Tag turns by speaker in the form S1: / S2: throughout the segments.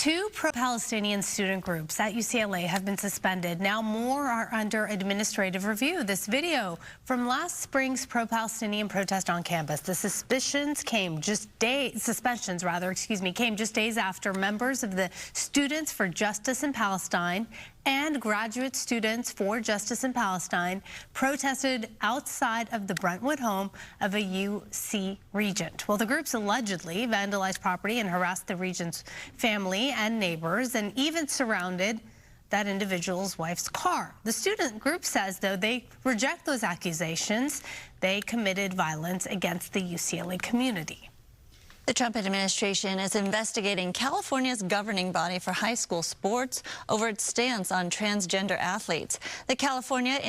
S1: Two pro-Palestinian student groups at UCLA have been suspended. Now more are under administrative review. This video from last spring's pro-Palestinian protest on campus. The suspensions came just days after members of the Students for Justice in Palestine and Graduate Students for Justice in Palestine protested outside of the Brentwood home of a UC regent. Well, the groups allegedly vandalized property and harassed the regent's family and neighbors, and even surrounded that individual's wife's car. The student group says, though, they reject those accusations. They committed violence against the UCLA community.
S2: The Trump administration is investigating California's governing body for high school sports over its stance on transgender athletes. The California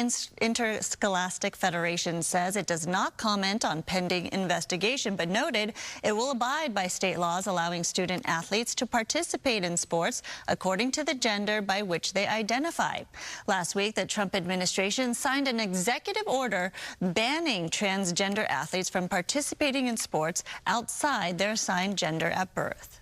S2: Interscholastic Federation says it does not comment on pending investigation, but noted it will abide by state laws allowing student athletes to participate in sports according to the gender by which they identify. Last week, the Trump administration signed an executive order banning transgender athletes from participating in sports outside their assigned gender at birth.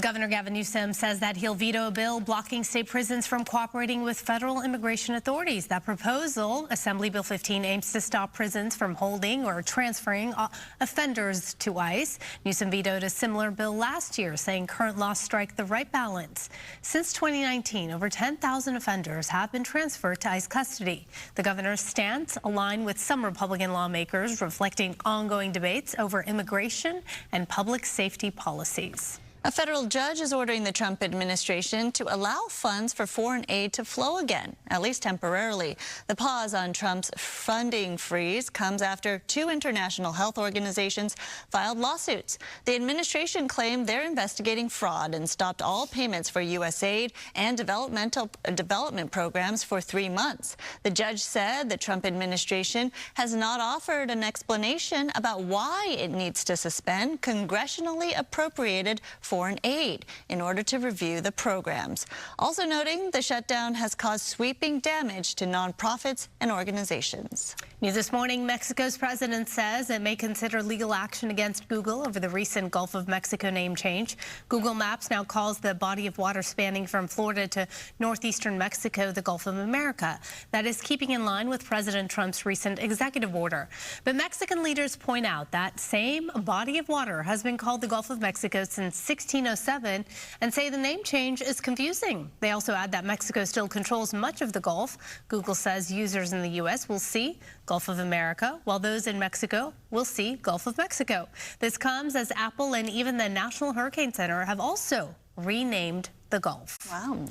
S1: Governor Gavin Newsom says that he'll veto a bill blocking state prisons from cooperating with federal immigration authorities. That proposal, Assembly Bill 15, aims to stop prisons from holding or transferring offenders to ICE. Newsom vetoed a similar bill last year, saying current laws strike the right balance. Since 2019, over 10,000 offenders have been transferred to ICE custody. The governor's stance aligned with some Republican lawmakers, reflecting ongoing debates over immigration and public safety policies.
S2: A federal judge is ordering the Trump administration to allow funds for foreign aid to flow again, at least temporarily. The pause on Trump's funding freeze comes after two international health organizations filed lawsuits. The administration claimed they're investigating fraud and stopped all payments for U.S. aid and development programs for 3 months. The judge said the Trump administration has not offered an explanation about why it needs to suspend congressionally appropriated foreign aid in order to review the programs. Also noting the shutdown has caused sweeping damage to nonprofits and organizations.
S1: News this morning, Mexico's president says it may consider legal action against Google over the recent Gulf of Mexico name change. Google Maps now calls the body of water spanning from Florida to northeastern Mexico the Gulf of America. That is keeping in line with President Trump's recent executive order. But Mexican leaders point out that same body of water has been called the Gulf of Mexico since 1607 and say the name change is confusing. They also add that Mexico still controls much of the Gulf. Google says users in the U.S. will see Gulf of America, while those in Mexico will see Gulf of Mexico. This comes as Apple and even the National Hurricane Center have also renamed the Gulf.
S2: Wow.